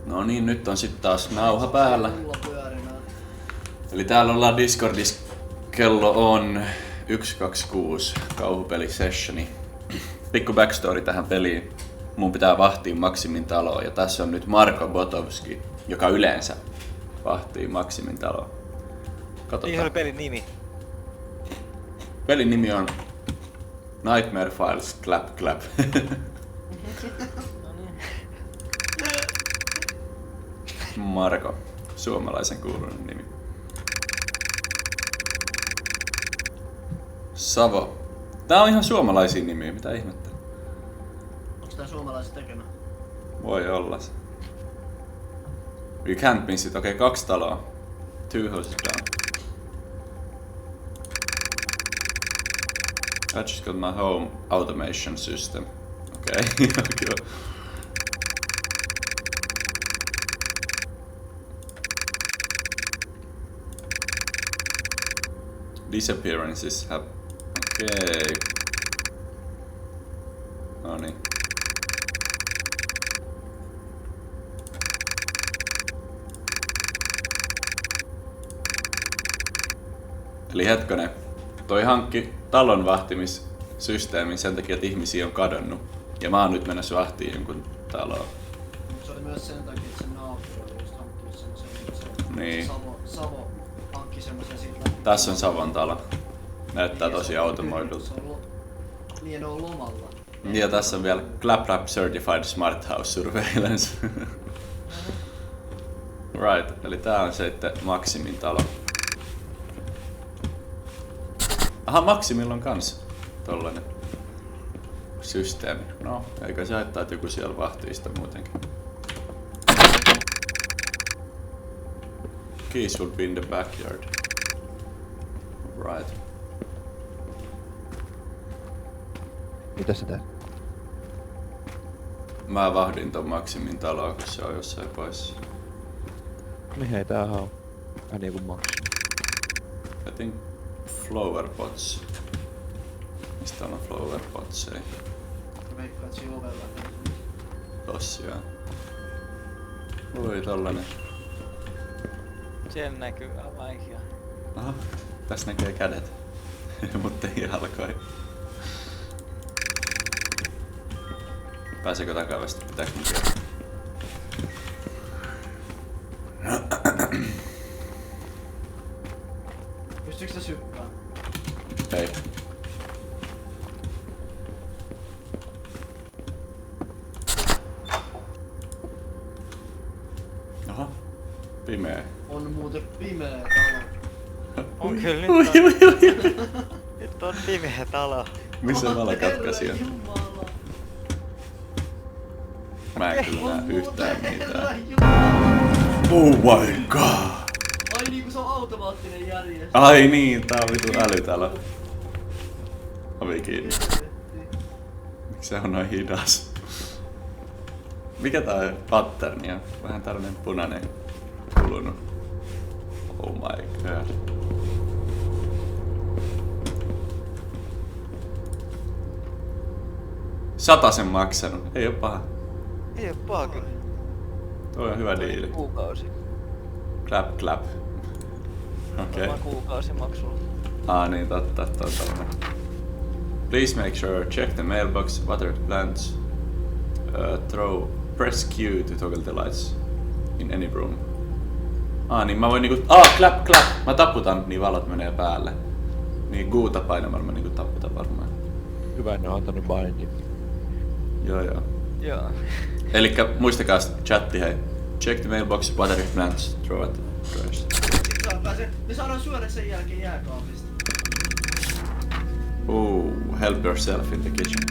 No niin, nyt on sitten taas nauha päällä. Eli täällä ollaan Discordissa. Kello on 126 kauhupeli-sessioni. Pikku backstory tähän peliin. Mun pitää vahtia Maksimin taloa ja tässä on nyt Marko Botovski, joka yleensä vahtii Maksimin taloa. Katsotaan. Mihin oli pelin nimi? Pelin nimi on Nightmare Files Clap Clap. Marko, suomalaisen kuuluinen nimi. Savo. Tää on ihan suomalaisia nimiä, mitä ihmettä? Onks tää suomalaiset tekemä? Voi olla se. We can't miss it. Okei, 2 taloa. 2 houses down. I just got my home automation system. Okei, okay. Disappearances have... Okei. Noniin. Eli hetkonen. Toi hankki talon vahtimissysteemin sen takia, että ihmisiä on kadonnut. Ja mä oon nyt menossa vahtiin jonkun taloa. Se oli myös sen takia, että se naapuri oli just hankkinut semmosen, Niin. Savo hankki semmosen siitä. Tässä on Savon talo. Näyttää tosi automoidulta. Se on niin, ne on lomalla. Ja tässä on vielä Clap Clap Certified Smart House Surveillance. Right, eli tää on sitten Maksimin talo. Aha, Maksimilla on kans tollanen systeemi. No, eikä se haittaa, että joku siellä vahtii sitä muutenkin. Keys will be in the backyard. Right. Mitä sä teet? Mä vahdin ton Maksimin taloa, kun se on jossain poissa. Mihin tämähän on? Joku Maksimi. I think flower pots. Mistä on flower pots? Ei. Veikkaat siinä ovella. Tossa joo. Oi tollanen. Siellä näkyy avaihia. Aha, tässä näkee kädet. Mutta ei jalkoja. Pääseekö takavasti? Pitääkö mun tiedä? Pystyykö sä sykkään? Ei. Aha. Pimeä. On muuten pimeä talo. On kyllä nyt Ui, on, ui, ui. nyt on pimeä talo. Missä valokatkaisija? Jumala. Mä en kyllä näe yhtään mitään. Herran Jumala. Oh my god! Ai niinku se on automaattinen järjestys. Ai niin, tää on vitu älytalo. Ovi kiinni. Miksi se on noin hidas? Mikä tää patterni on? Vähän tällainen punainen kulunut. Oh my god. Satasen maksanut. Ei oo paha. Ei oo paha kyllä. Toi on hyvä diili. Kuukausi. Clap clap. Okei. Varmaan kuukausimaksulla. Niin totta. Please make sure check the mailbox, water the plants, press Q to toggle the lights in any room. Niin mä voin niinku, clap. Mä taputan, niin valot menee päälle. Niin Guuta painamalla mä niinku taputan varmaan. Hyvä, ne on antanut bindin. Joo. Joo. Elikkä muistakaa chatti, hei. Check the mailbox, water the plants, throw at the trash. Me saadaan syödä sen jälkeen jääkaapista. Help yourself in the kitchen.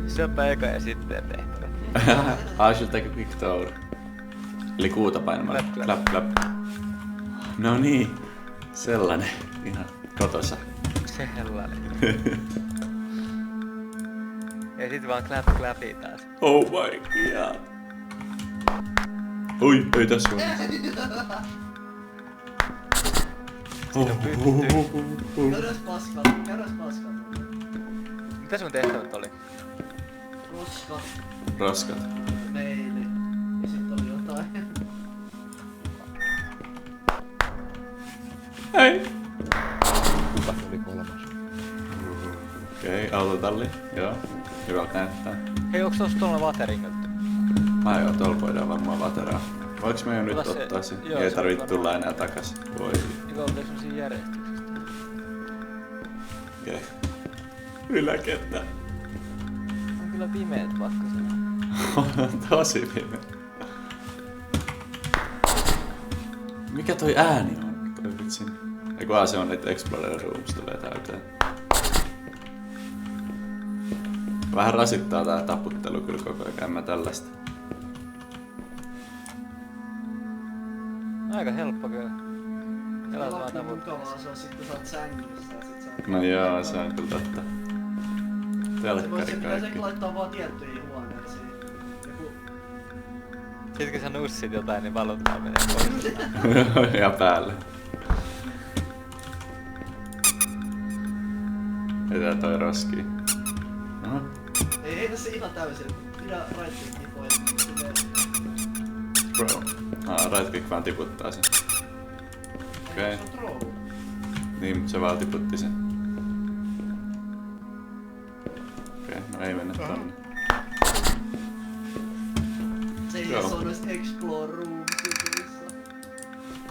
Syöpä eka ja sitten tehtävä. I should take a quick tour. Eli kuuta painamalla. Clap. No niin, sellainen. Ihan kotosa. Sellainen. Ja sit vaan clapi taas. Oh my god. Oi, ei tässä ole. Käydäs paskalta. Mitä sun tehtävät oli? Roskat. Roskat. Meili. Ja sit oli jotain. Ei. Kuka oli kolmas? Okei, autotalli. Joo. Hyvältä näyttää. Hei, onks tossa tuolla vateringötty? Joo, tuolla voidaan varmaan vateraa. Voinko me jo nyt Ota se- ottaa sen? joo, Ei se tarvitse on tulla enää takas. Voi. Eikö oltais semmosia järjestyksistä? Okei. Yläkenttä. On kyllä pimeet pakkasella. Tosi pimeä. Mikä toi ääni on? Toi vitsin. Eiku se on, että Explorer Rooms tulee täyteen. Vähän rasittaa tää taputtelu kyllä koko ajan, en mä tällaista. Aika helppo kyllä. Elat vaan Laki tavoitteessa. mukavaa se on sit kun sä oot sängyssä ja sit sä oot... No joo, se on kyllä totta. Se Telkkari pitäisi ehkä kaikki. laittaa vaan tiettyihin huoneisiin. Joku... Sit kun sä nussit jotain, niin valottaa menee pois. Ja päälle. Etää toi roskii. Aha. Ei tässä ihan täysin. Pidä right-clickia pois. Bro. Right click vaan tiputtaa sen. Okei. Se on troll. Niin, se vaan tiputti sen. Okei, no ei mennä tonne. Se ei Joo. edes oo noista Explore Rooms jutuissa.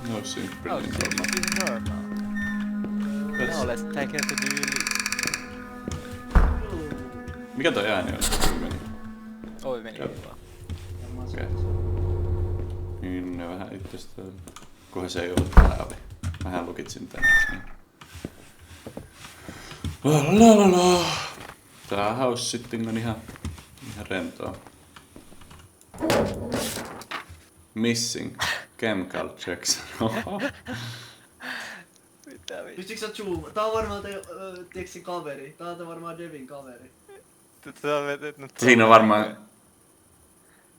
No simple, Oh, niin this normal. is normal. Yes. No, let's take it to the elite. Mikä toi ääni on? Kun meni. Oi, meni Joo. vaan. Okei. Niin, ne vähän itsestä. Kunhan se ei ollut tää oli. Mähän lukitsin tän. Niin. La. Tää house sitting on ihan rentoa. Missing. Chemical checks. Mitä vittu? Pystytkö sä zoom? Tää on varmaan Teksin kaveri. Tää on varmaan Devin kaveri. Sä oot vetänyt Siinä on varmaan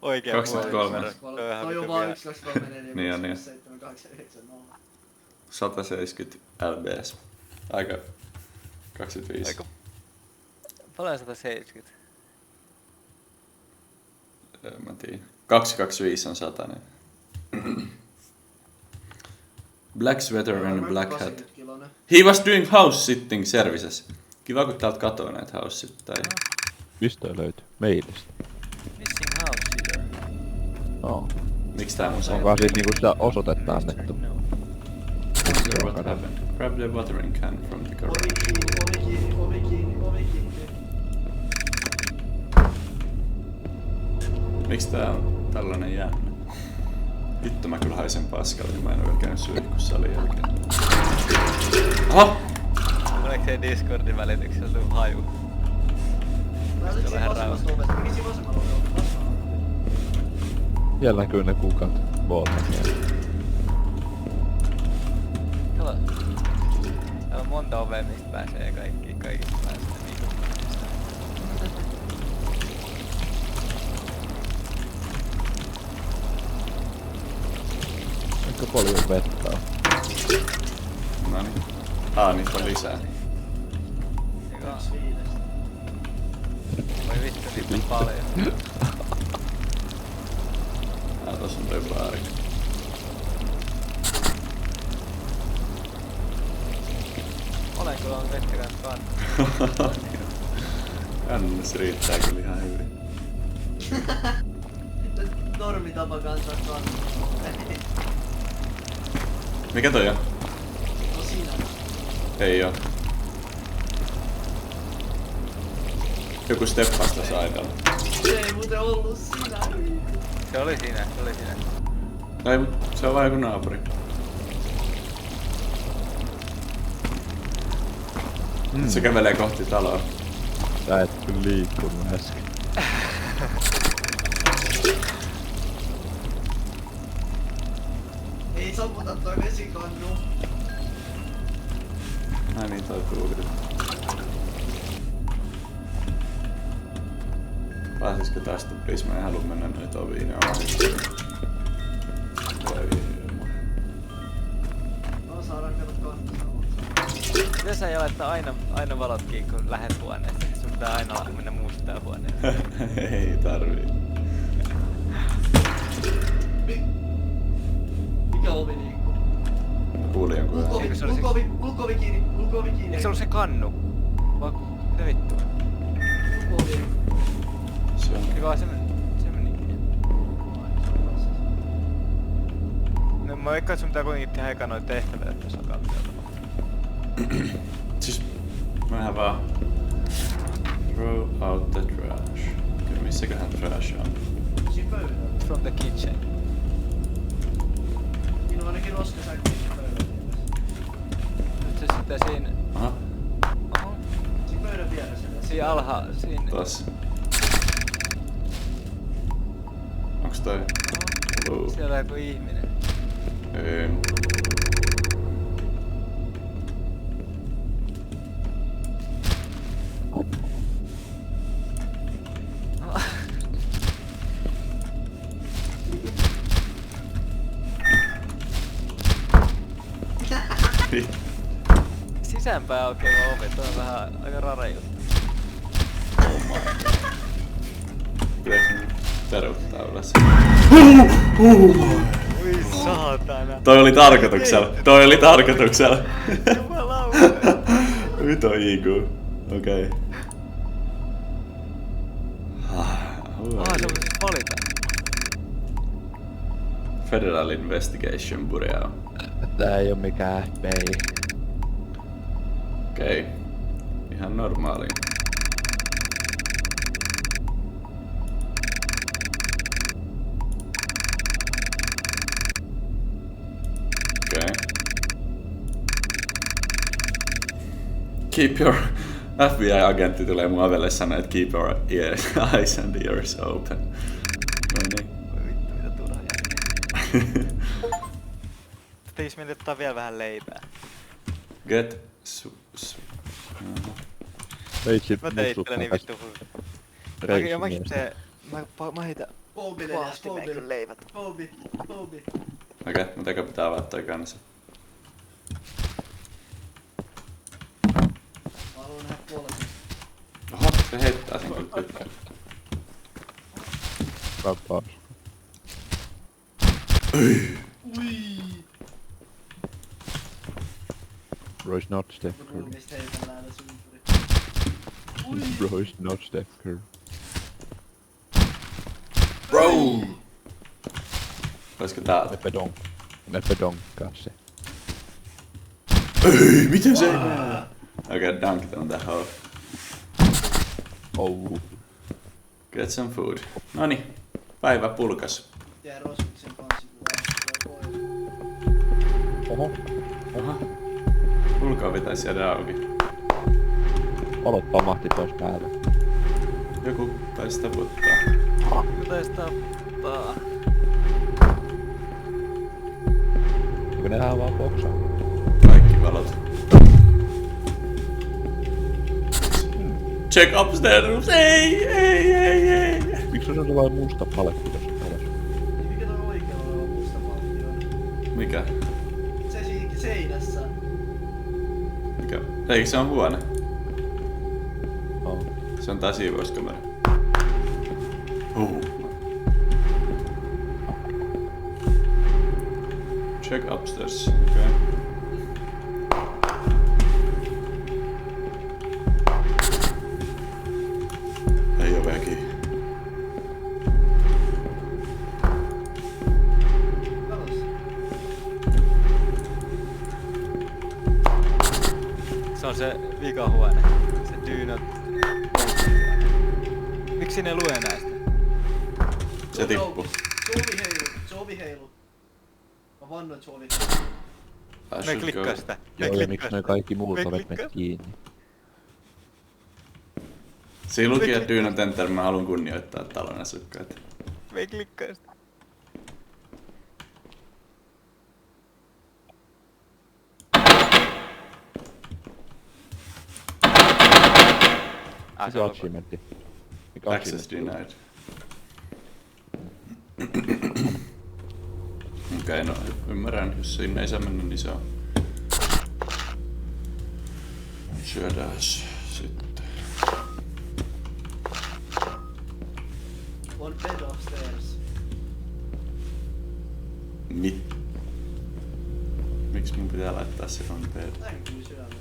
oikea 23. Toi on vaan 1, 2, 3, 4, Niin on, 5, niin. 6, 7, 8, 9, 0. 170 lbs. Aika 25. Aika. Paljon 170? Mä tiedän. 225 on 100. Black sweater and black hat. 80 kilonen. He was doing house sitting services. Kiva kun täältä katoo näitä house sittajia. Mistä toi löytyy? Mailista. Missing house here. No. Miks tää mun Onkohan siis niinku sitä osoitetta annettu? No. What happened? Grab the watering can from the garage. Ovi kiinni. Miks tää on tällainen jännä? Vittu mä kyllä haisen paskalle, niin mä en oo vielä käynyt suihkussa salin jälkeen. Oho! Tuleeko se Discordin välityksellä sun haju? Mä olit siinä vasemmasta ovesta. Mikä siinä vasemmalla ovella? Siellä näkyy ne kukat. Volta. Kato. Täällä on monta ovea, mistä pääsee kaikista pääsee. Aika paljon vettä on. Noniin. Niitä on lisää. Eikö? 5. Voi vittu, niitä on paljon. Tossa on toi baari. Olen kyllä on vettä kanssa kanssa. Annes riittää kyllä ihan hyvin. Normitapa kantaa kannattaa. Mikä toi on? No siinä. Ei oo. Joku steppasi tässä aidalla. Se ei muuten ollut siinä. Se oli siinä. Ei, mut se on vaan joku naapuri. Se kävelee kohti taloa. Sä et kyllä liikkunut äsken. Ei sammuta toi vesikannu. Niin toi kyllä. Pääsisikö tästä please? Mä en halua mennä noita oviin ja No saadaan kato kannattaa. Miten sä laittaa aina valot kiinni, kun lähet huoneeseen? Sun pitää aina mennä muistaa huoneeseen. Ei tarvii. Mikä ovi liikkuu? Kuulin jonkun Mun äänen. ovi, Eikö se olisi Ulko-ovi kiinni, ulko-ovi kiinni. Eikö se ollut se kannu? Vai mitä vittua? Ulko-ovi. Se on. Eikö vaan se meni? No mä veikkaan, että sun pitää kuitenkin tehdä eka noita tehtäviä, että se alkaa mitään tapahtua. Siis mähän vaan throw out the trash. Kyllä missäköhän trash on? Siinä pöydällä. From the kitchen. Siinä on ainakin roskasäkki siinä pöydällä. Nyt se sitten siinä... Aha, Oho. Siinä pöydän vieressä. Siinä siinä... taas. Onks toi? Oho. Siellä on joku ihminen. Ei. Sisäänpäin aukeava ovi, toi on vähän aika rare juttu. Pitäis nyt peruuttaa ylös? Ui saatana. Toi oli tarkoituksella. Toi oli tarkoituksella. Jumalauta. Nyt on IQ. Okei. Se on siis valita. Federal Investigation Bureau. Tää ei oo mikään FBI. Okei. Ihan normaali. Okei. Keep your... FBI-agentti tulee mun ovelle sanoa, että keep your eyes and ears open. No niin. Voi vittu, mitä turha jälkeen. Tekis meille ottaa vielä vähän leipää. Get... Veitsit Mä tein itselleni vittu Reissu mä mies. itse... Mä heitän Polbi pahasti meikön leivät. Polbi. Polbi. Okei, mun teko pitää avaa toi kanssa. Mä haluan nähdä polbi. Oho, se heittää sen kyllä tykkään. Vapaus. Ui. Bro is not Steph Curry. Ruumista heitellään tässä ympäri. Bro is not Steph Curry. Bro! Olisiko täältä? Meppe donkkaa se. Ei, miten se ei mene? Okei, dunkit on tähän hole. Oh. Get some food. Noni, päivä pulkas. Jää Rosviksen kanssikuvaa. Oho. Aha. Ulkoa pitäisi jäädä auki. Valot pamahti pois päälle. Joku taisi taputtaa. Joku taisi tappaa. Onko ne vaan boksaa? Kaikki valot. Check upstairs! Ei! Miksi on sellainen musta paletti tossa talossa? Mikä toi oikealla oleva musta palkki on? Mikä? Se siinä seinässä. Mikä? Eikö se on huone? Oh. Se on tää siivouskamera. Check upstairs. Okay. Ei oo väki. Katos. Se on se vikahuone. Se do not... Miksi ne lue näistä? Se tippu. Se ovi heilu. Mä vannoin, että se ovi heilu. I Me should klikkaa go. sitä. Joo, ja miksi noi kaikki muut Me ovet klikkaa. meni kiinni? Siinä luki, että do not enter, mä haluan kunnioittaa talon asukkaita. Me klikkaa sitä. Se Mikä on achievementti? Mikä Access achievementti? denied. Okei, no ymmärrän, jos sinne ei saa mennä, niin se on. Syödääs sitten. On bed upstairs. Mit? Miksi mun pitää laittaa se on teille? Tän kyllä syömään.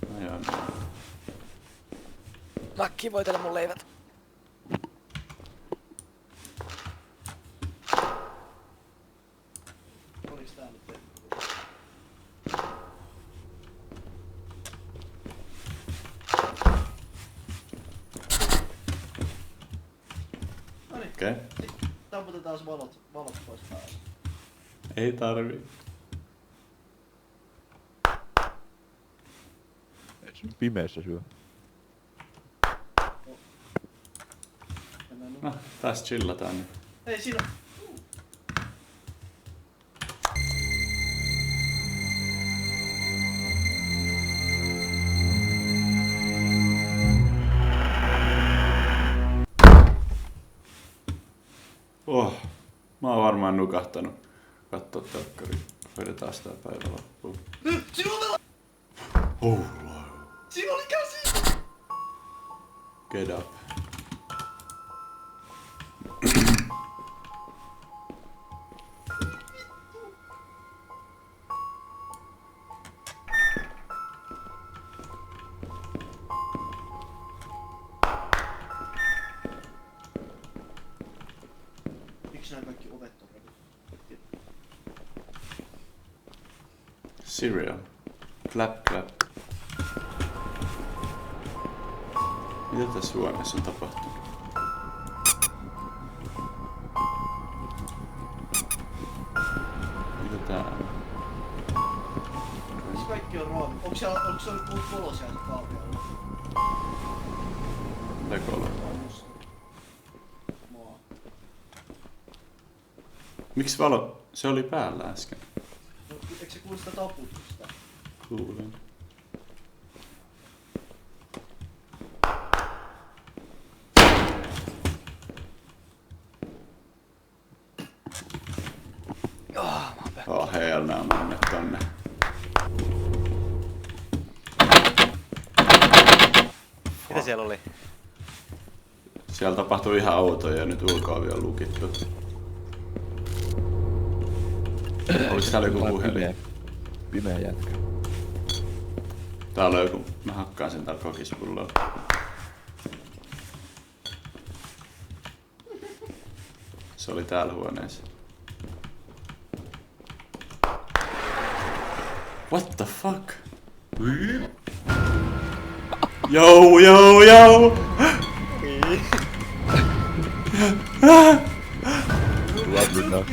No joo. Nakki, voitele mun leivät. Oliks tää nyt tehty? Noniin. Okei. Sitten tapputetaan valot pois päältä. Ei tarvii. Ei se nyt pimeässä syö. Mennään nyt. No, taas chillataan nyt. Hei, siinä on. Oh, mä oon varmaan nukahtanut. Kattoo telkkari. Hoidetaan sitä päivä loppuun. Nyt! Siinä on vielä! Oh, Siinä oli käsi! get up. Miksi nää kaikki ovet on revitty? Cereal. Clap, clap. Mitä tässä huoneessa on tapahtunut? Mitä tää on? Siis kaikki on raami. Onks se ollut valo sieltä kaapiolla? Lekolla. Vai musta? Maa. Miksi valo? Se oli päällä äsken. No, eikö se kuulu sitä taputusta? Kuulin. Oh hell no, mä menen tonne. Mitä siellä oli? Siellä tapahtui ihan outoja ja nyt ulko-ovi on lukittu. Olis täällä joku puhelin? Pimeä jätkä. Täällä on joku, mä hakkaan sen täällä kokispulloa. Se oli täällä huoneessa. What the fuck? Yo, yo, yo! Lovely enough.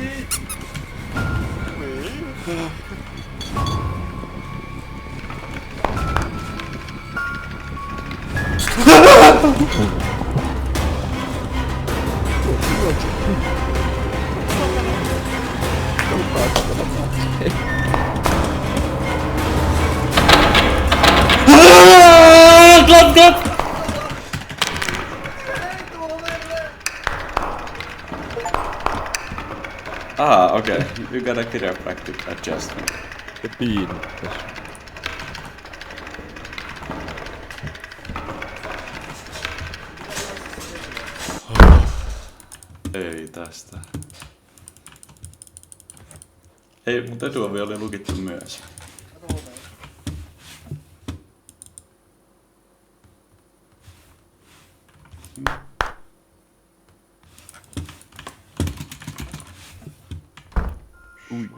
Klap, klap! Ah, okay. You got a chiropractic adjustment. Se piinut tässä. Ei tästä. Ei, mutta etuovi oli lukittu myös. Kato oveen. Ui.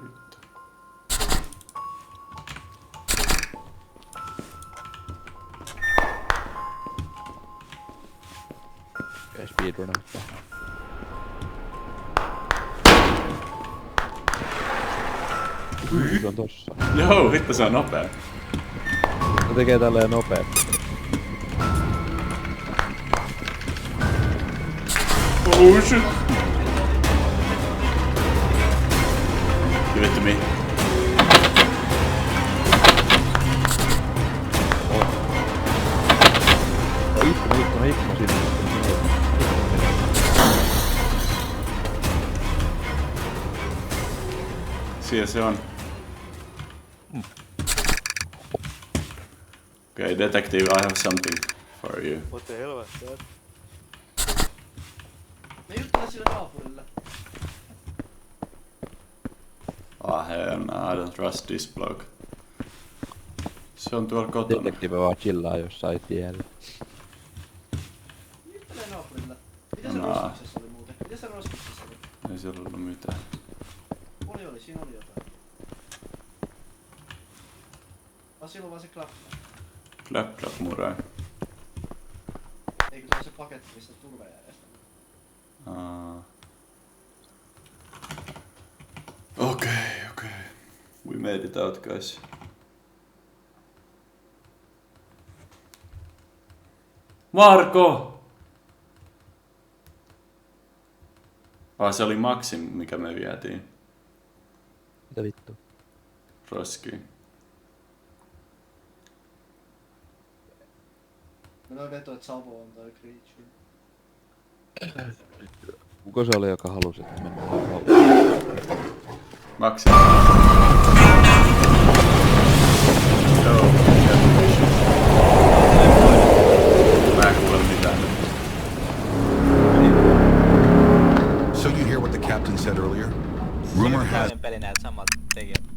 Okei, speedrunattaa. Se on tossa. Joo, vittu se on nopea. Se tekee tälleen nopeasti. Oh shit! Give it to me. Ikkuna sinne. Siellä se on. Okay, detective, I have something for you. What the hell was that? Me juttelen sille naapurille. hell no, I don't trust this bloke. Se on tuolla kotona. Detektiivi vaan chillaa jossain tiellä. Juttelee naapurille. Mitä se No. roskiksessa oli muuten? Mitä se roskiksessa oli? Ei siellä ollut mitään. Oli, siinä oli jotain. Silloin vaan se klappaa. Clap clap murray. Eikö se ole se paketti, mistä turvajärjestelmä? Okay. We made it out, guys. Marko! Se oli Maxim, mikä me vietiin. Mitä vittu? Roskiin. Mä noin veto, että Savo on toi creature. Kuka se oli, joka halusi, että mennään kauppaan? Maxim. Joo. Mä en kuule mitään nyt. So you hear what the captain said earlier? Rumor has Toinen peli näiltä samalta tekijältä.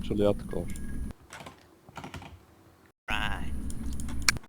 Se oli jatkous.